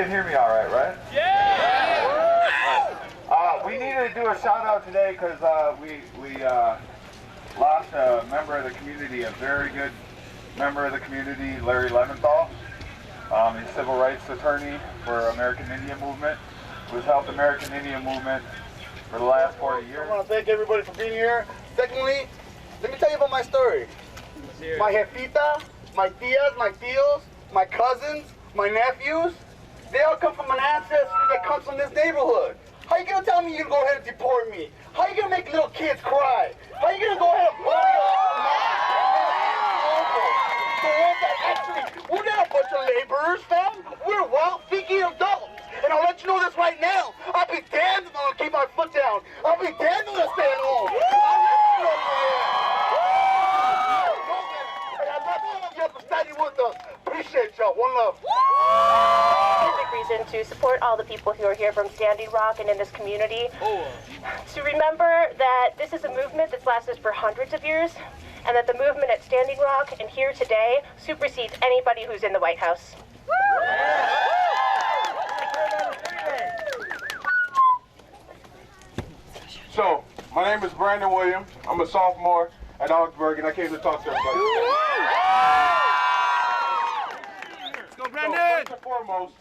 can hear me all right, right? Yeah! We needed to do a shout out today because we lost a member of the community, a very good member of the community, Larry Leventhal. He's a civil rights attorney for American Indian Movement, who's helped American Indian Movement for the last 40 years. I want to thank everybody for being here. Secondly, let me tell you about my story. My jefita, my tias, my tios, my cousins, my nephews, they all come from an ancestry that comes from this neighborhood. How you gonna tell me you can go ahead and deport me? How you gonna make little kids cry? How you gonna go ahead and bully the ones that actually, we're not a bunch of laborers, fam. We're wild, thinking adults. And I'll let you know this right now. I'll be damned if I'm gonna keep my foot down. I'll be damned if I'm gonna stay at home. I'll let you know who I am. And I love all of you for standing with us. Appreciate y'all. One love. Reason to support all the people who are here from Standing Rock and in this community. To remember that this is a movement that's lasted for hundreds of years, and that the movement at Standing Rock and here today supersedes anybody who's in the White House. So, my name is Brandon Williams. I'm a sophomore at Augsburg, and I came to talk to everybody. Let's go, Brandon! So, first and foremost,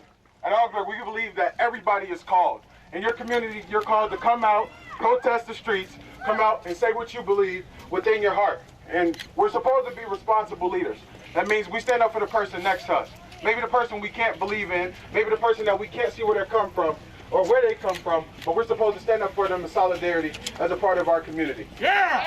at Augsburg, we believe that everybody is called. In your community, you're called to come out, protest the streets, come out and say what you believe within your heart. And we're supposed to be responsible leaders. That means we stand up for the person next to us. Maybe the person we can't believe in, maybe the person that we can't see where they come from, or where they come from, but we're supposed to stand up for them in solidarity as a part of our community. Yeah!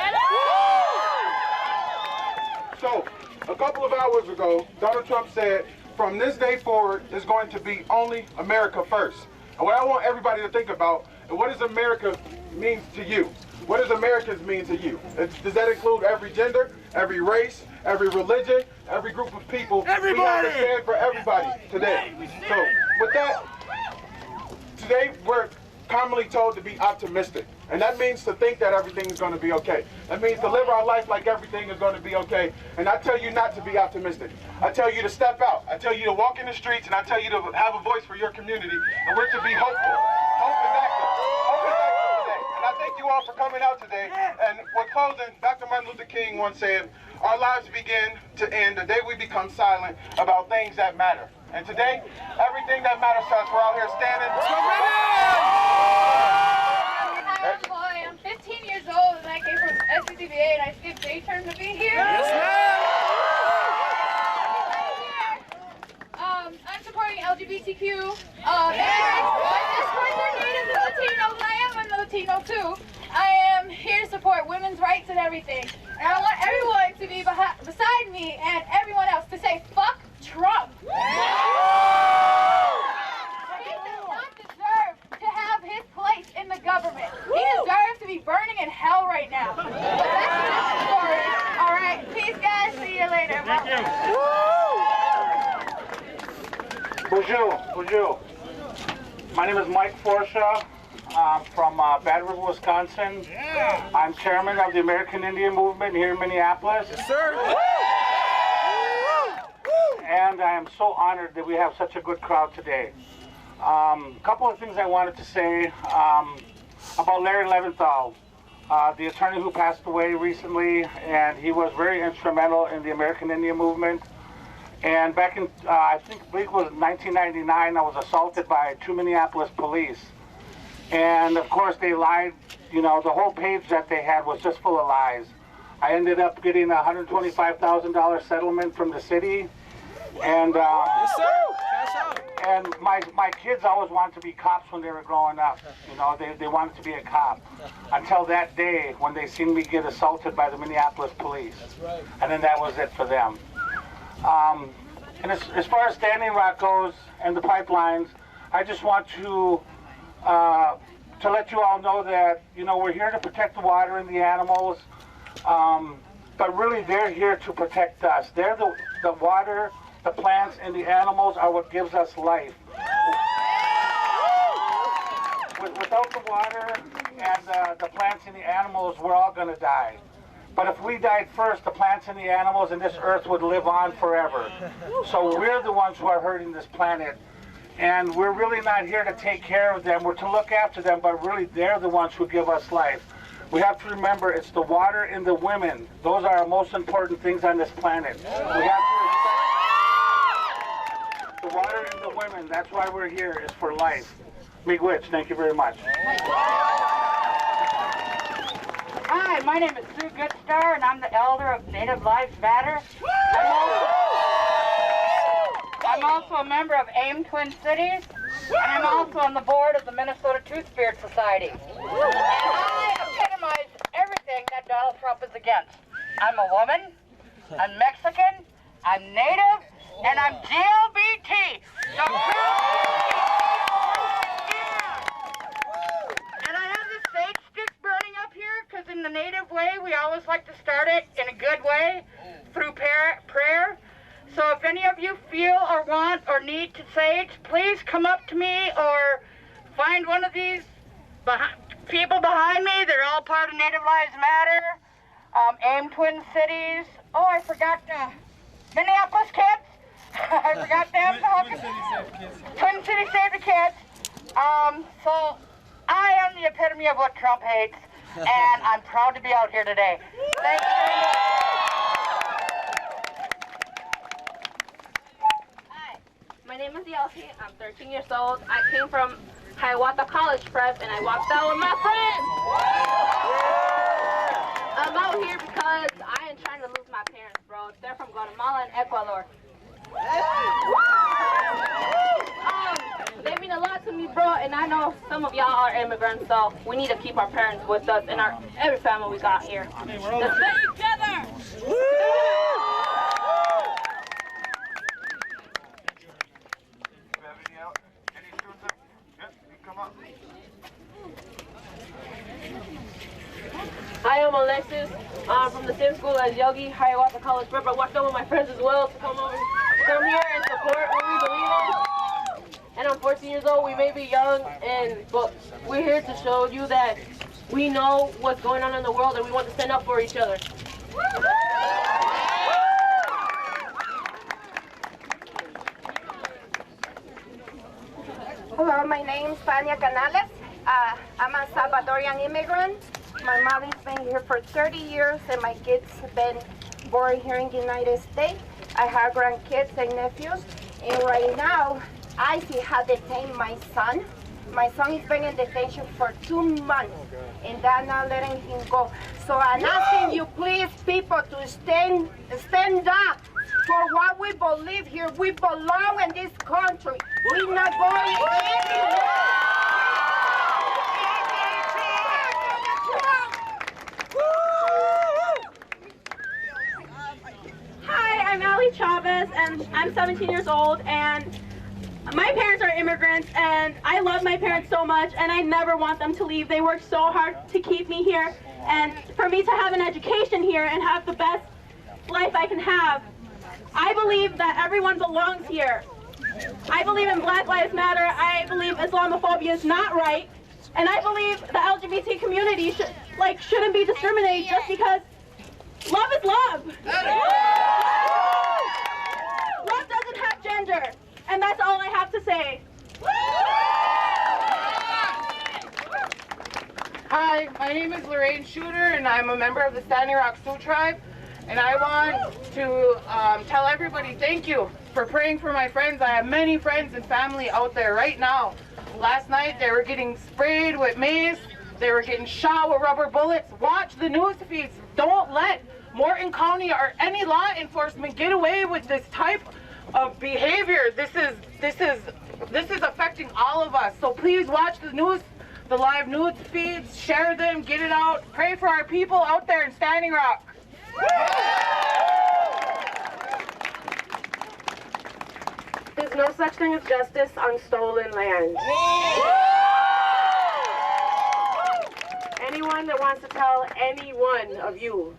So, a couple of hours ago, Donald Trump said, from this day forward, is going to be only America first. And what I want everybody to think about is what does America mean to you? What does Americans mean to you? Does that include every gender, every race, every religion, every group of people? Everybody! We have to stand for everybody today. So, with that, today we're commonly told to be optimistic. And that means to think that everything is going to be okay. That means to live our life like everything is going to be okay. And I tell you not to be optimistic. I tell you to step out. I tell you to walk in the streets, and I tell you to have a voice for your community. And we're to be hopeful. Hope is active. Hope is active today. And I thank you all for coming out today. And with closing, Dr. Martin Luther King once said, our lives begin to end the day we become silent about things that matter. And today, everything that matters to us, we're out here standing. Hi, I'm 15 years old and I came from SCCBA and I skipped day term to be here. Yes, ma'am! I'm supporting LGBTQ. My best friends are Native and Latino, and I am a Latino too. I am here to support women's rights and everything. And I want everyone to be beside me and everyone else to say, fuck Trump. He does not deserve to have his place in the government. He deserves to be burning in hell right now. But that's another story. All right, peace, guys. See you later. Thank you. Bonjour. My name is Mike Forshaw. I'm from Baton Rouge, Wisconsin. Yeah. I'm chairman of the American Indian Movement here in Minneapolis. Yes, sir. And I am so honored that we have such a good crowd today. A couple of things I wanted to say about Larry Leventhal, the attorney who passed away recently, and he was very instrumental in the American Indian Movement. And back in, I believe it was 1999, I was assaulted by 2 Minneapolis police. And of course they lied, you know, the whole page that they had was just full of lies. I ended up getting a $125,000 settlement from the city. And Yes, sir. Cash out. and my kids always wanted to be cops when they were growing up. You know, they wanted to be a cop. Until that day when they seen me get assaulted by the Minneapolis police. That's right. And then that was it for them. And as far as Standing Rock goes and the pipelines, I just want to let you all know that, you know, we're here to protect the water and the animals, but really they're here to protect us. They're the water, the plants, and the animals are what gives us life. Without the water and the plants and the animals, we're all going to die. But if we died first, the plants and the animals and this earth would live on forever. So we're the ones who are hurting this planet. And we're really not here to take care of them or to look after them, but really they're the ones who give us life. We have to remember it's the water and the women. Those are our most important things on this planet. We have to respect the water and the women. That's why we're here, is for life. Miigwech, thank you very much. Hi, my name is Sue Goodstar, and I'm the elder of Native Lives Matter. I'm also a member of AIM Twin Cities, and I'm also on the board of the Minnesota Two-Spirit Society. And I epitomize everything that Donald Trump is against. I'm a woman, I'm Mexican, I'm Native, and I'm GLBT. So and I have this sage stick burning up here because in the Native way, we always like to start it in a good way through prayer. So if any of you feel or want or need to sage, please come up to me or find one of these people behind me. They're all part of Native Lives Matter, AIM Twin Cities. Oh, I forgot Minneapolis kids. I forgot them. Twin Cities Save the Kids. So I am the epitome of what Trump hates, and I'm proud to be out here today. Thank you very much. My name is Yelsie. I'm 13 years old. I came from Hiawatha College Prep, and I walked out with my friends. I'm out here because I ain't trying to lose my parents, bro. They're from Guatemala and Ecuador. They mean a lot to me, bro, and I know some of y'all are immigrants, so we need to keep our parents with us and every family we got here. Let's stay together! I am Alexis. I'm from the same school as Yogi, Hiawatha College Prep. I walked out with my friends as well to come here and support what we believe in. And I'm 14 years old. We may be young, but we're here to show you that we know what's going on in the world and we want to stand up for each other. Hello, my name is Tania Canales. I'm a Salvadorian immigrant. My mother's been here for 30 years and my kids have been born here in the United States. I have grandkids and nephews, and right now ICE has detained my son. My son has been in detention for 2 months and they're not letting him go. So I'm asking you please, people, to stand up for what we believe here. We belong in this country. We're not going anywhere. Hi, I'm Ali Chavez, and I'm 17 years old, and my parents are immigrants, and I love my parents so much, and I never want them to leave. They worked so hard to keep me here, and for me to have an education here and have the best life I can have. I believe that everyone belongs here. I believe in Black Lives Matter. I believe Islamophobia is not right, and I believe the LGBT community shouldn't be discriminated just because love is love. Love doesn't have gender, and that's all I have to say. Hi, my name is Lorraine Shooter, and I'm a member of the Standing Rock Sioux Tribe. And I want to tell everybody thank you for praying for my friends. I have many friends and family out there right now. Last night they were getting sprayed with mace. They were getting shot with rubber bullets. Watch the news feeds. Don't let Morton County or any law enforcement get away with this type of behavior. This is affecting all of us. So please watch the news, the live news feeds, share them, get it out. Pray for our people out there in Standing Rock. There's no such thing as justice on stolen land. Anyone that wants to tell any one of you,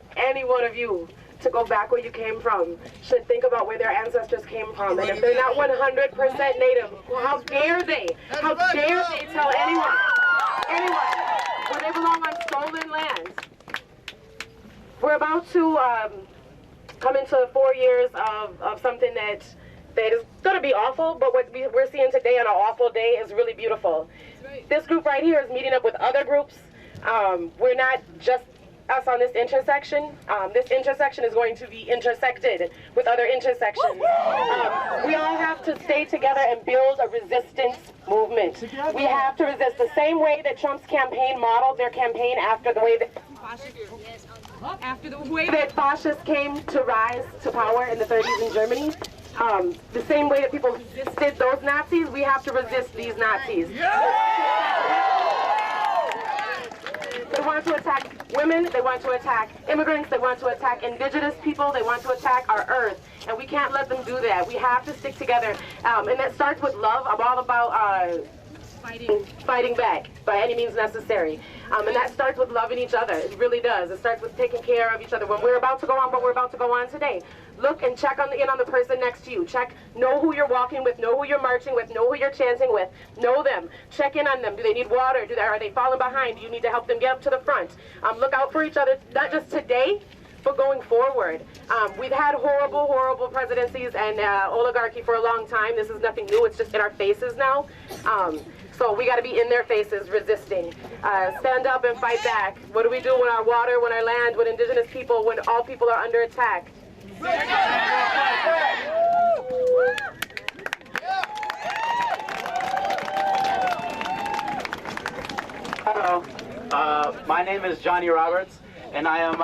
to go back where you came from should think about where their ancestors came from. And if they're not 100% Native, how dare they? How dare they tell anyone where they belong on stolen lands? We're about to come into 4 years of something that that is going to be awful, but what we're seeing today on an awful day is really beautiful. This group right here is meeting up with other groups. We're not just us on this intersection. This intersection is going to be intersected with other intersections. We all have to stay together and build a resistance movement. We have to resist the same way that Trump's campaign modeled their campaign after the way that fascists came to rise to power in the 30s in Germany. The same way that people resisted those Nazis, we have to resist these Nazis. They want to attack women, they want to attack immigrants, they want to attack indigenous people, they want to attack our earth. And we can't let them do that. We have to stick together. And that starts with love. I'm all about fighting back by any means necessary. And that starts with loving each other. It really does. It starts with taking care of each other. When we're about to go on what we're about to go on today, look and check in on the person next to you. Know who you're walking with, know who you're marching with, know who you're chanting with. Know them. Check in on them. Do they need water? Are they falling behind? Do you need to help them get up to the front? Look out for each other, not just today, but going forward. We've had horrible, horrible presidencies and oligarchy for a long time. This is nothing new. It's just in our faces now. So we got to be in their faces, resisting. Stand up and fight back. What do we do when our water, when our land, when indigenous people, when all people are under attack? Hello, my name is Johnny Roberts, and I am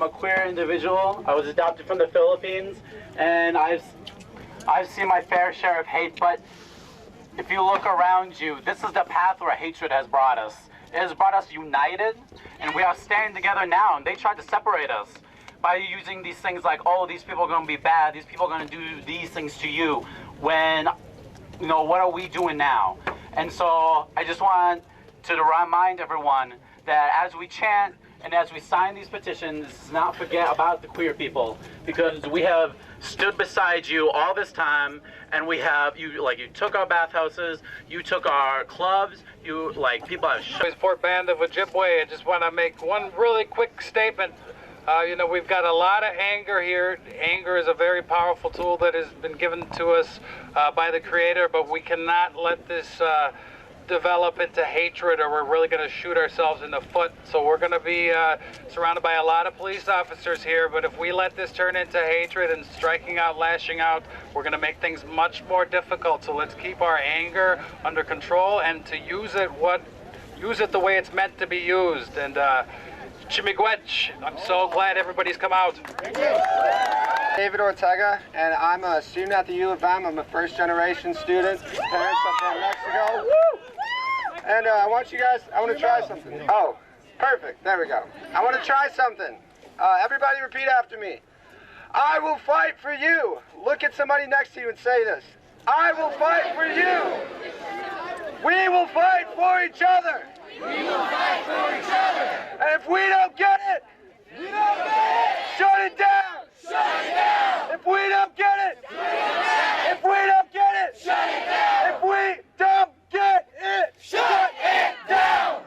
a queer individual. I was adopted from the Philippines, and I've seen my fair share of hate, but if you look around you, this is the path where hatred has brought us. It has brought us united, and we are standing together now, and they tried to separate us by using these things like, oh, these people are going to be bad, these people are going to do these things to you, when, you know, what are we doing now? And so I just want to remind everyone that as we chant and as we sign these petitions, not forget about the queer people, because we have stood beside you all this time, and we have, you took our bathhouses, you took our clubs, people have Port Band of Ojibwe. I just want to make one really quick statement. You know, we've got a lot of anger here. Anger is a very powerful tool that has been given to us by the Creator, but we cannot let this develop into hatred, or we're really going to shoot ourselves in the foot. So we're going to be surrounded by a lot of police officers here, but if we let this turn into hatred and striking out, lashing out, we're going to make things much more difficult. So let's keep our anger under control and to use it the way it's meant to be used. And Chimigwech, I'm so glad everybody's come out. David Ortega, and I'm a student at the U of M. I'm a first-generation student. Parents are from Mexico. And I want to try something. Oh, perfect. There we go. I want to try something. Everybody repeat after me. I will fight for you. Look at somebody next to you and say this. I will fight for you. We will fight for each other. We will fight for each other. And if we don't get it, shut it down. Shut it down. If we don't get it, if we don't get it, shut it down. If we don't get it, shut it down.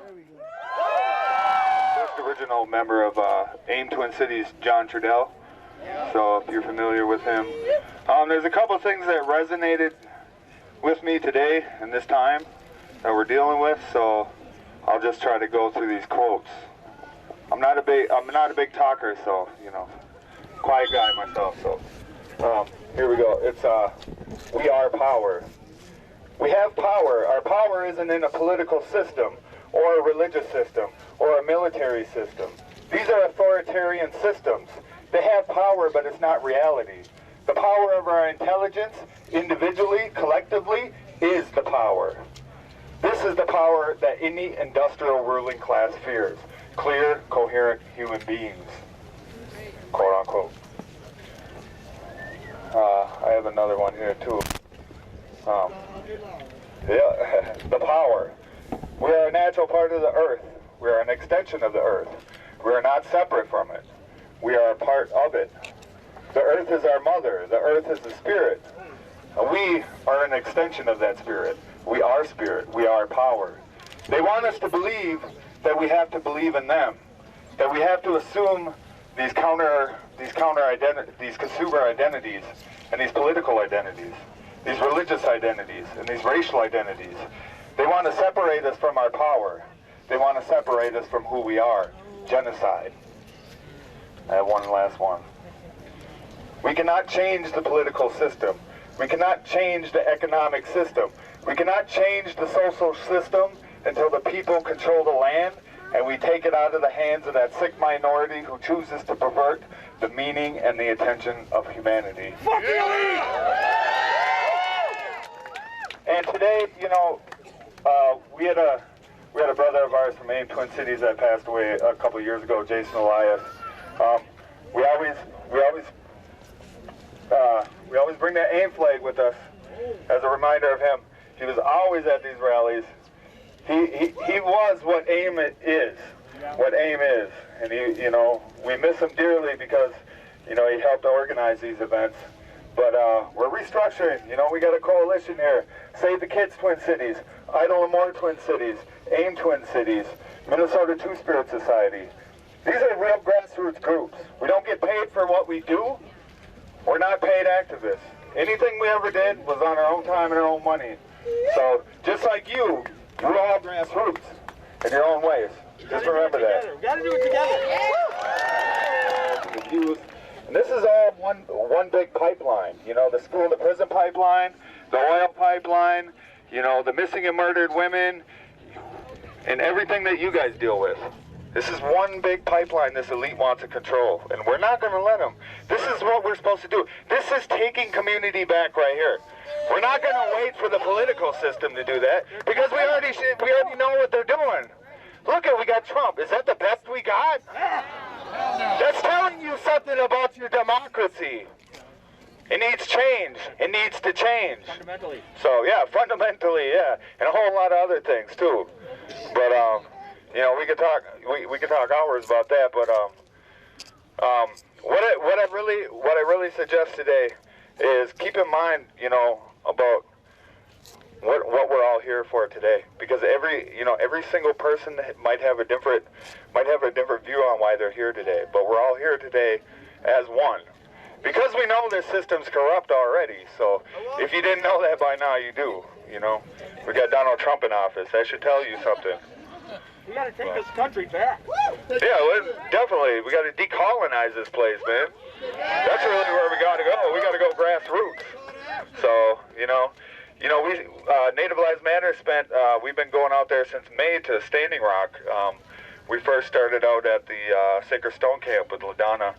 First original member of AIM Twin Cities, John Trudell. So if you're familiar with him, there's a couple things that resonated with me today and this time that we're dealing with. So I'll just try to go through these quotes. I'm not a big talker, so quiet guy myself. So here we go. It's we are power. We have power. Our power isn't in a political system or a religious system or a military system. These are authoritarian systems. They have power, but it's not reality. The power of our intelligence, individually, collectively, is the power. This is the power that any industrial ruling class fears. Clear, coherent human beings, quote unquote. I have another one here too. The power. We are a natural part of the earth. We are an extension of the earth. We are not separate from it. We are a part of it. The earth is our mother. The earth is the spirit. We are an extension of that spirit. We are spirit. We are power. They want us to believe that we have to believe in them, that we have to assume these consumer identities and these political identities, these religious identities and these racial identities. They want to separate us from our power. They want to separate us from who we are. Genocide. I have one last one. We cannot change the political system. We cannot change the economic system. We cannot change the social system until the people control the land and we take it out of the hands of that sick minority who chooses to pervert the meaning and the attention of humanity. Fuck the elite! And today, you know, we had a brother of ours from AIM Twin Cities that passed away a couple of years ago, Jason Elias. We always bring that AIM flag with us as a reminder of him. He was always at these rallies. He was what AIM is, and you know, we miss him dearly because, you know, he helped organize these events. But we're restructuring. You know, we got a coalition here. Save the Kids Twin Cities, Idle Lemoore Twin Cities, AIM Twin Cities, Minnesota Two-Spirit Society. These are real grassroots groups. We don't get paid for what we do. We're not paid activists. Anything we ever did was on our own time and our own money. So, just like you, we're all grassroots in your own ways. Just remember that. We gotta do it together. Youth. And this is all one big pipeline. You know, the school to prison pipeline, the oil pipeline, you know, the missing and murdered women, and everything that you guys deal with. This is one big pipeline this elite wants to control, and we're not going to let them. This is what we're supposed to do. This is taking community back right here. We're not going to wait for the political system to do that, because we already know what they're doing. Look at, we got Trump. Is that the best we got? That's telling you something about your democracy. It needs change. It needs to change. Fundamentally. So yeah, fundamentally, yeah, and a whole lot of other things too. But you know, we could talk hours about that. But what I really suggest today is keep in mind, you know, about what we're all here for today, because every single person might have a different view on why they're here today, but we're all here today as one, because we know this system's corrupt already. So if you didn't know that by now, you do. You know, we got Donald Trump in office. That should tell you something. We gotta take this country back. Yeah, definitely. We gotta decolonize this place, man. That's really where we gotta go. We gotta go grassroots. So, you know, we Native Lives Matter we've been going out there since May to Standing Rock. We first started out at the Sacred Stone Camp with LaDonna.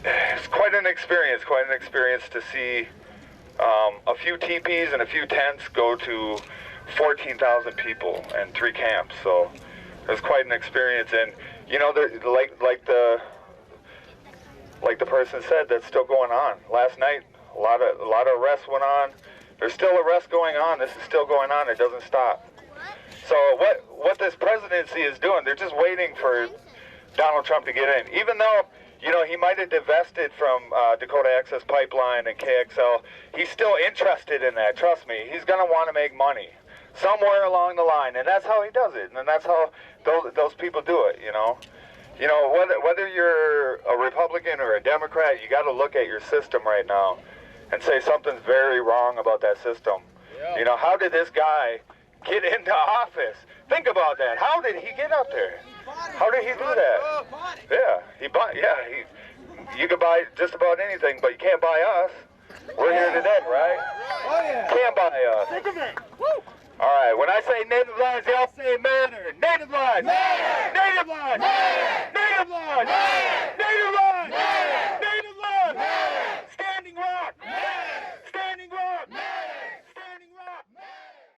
It's quite an experience to see a few teepees and a few tents go to 14,000 people and 3 camps. So it was quite an experience, and you know, like the person said, that's still going on. Last night, a lot of arrests went on. There's still arrests going on. This is still going on. It doesn't stop. So what this presidency is doing, they're just waiting for Donald Trump to get in. Even though, you know, he might have divested from Dakota Access Pipeline and KXL, he's still interested in that. Trust me, he's going to want to make money somewhere along the line, and that's how he does it, and that's how those people do it. You know, whether you're a Republican or a Democrat, you got to look at your system right now and say something's very wrong about that system. Yeah. You know, how did this guy get into office? Think about that. How did he get up there? How did he do that? Yeah, you can buy just about anything, but you can't buy us. We're here today, right? Oh yeah. Can't buy us. Think of it. Woo. All right, when I say Native Lives, y'all say matter. Native Lives. Matter. Native Lives. Matter. Native Lives. Matter.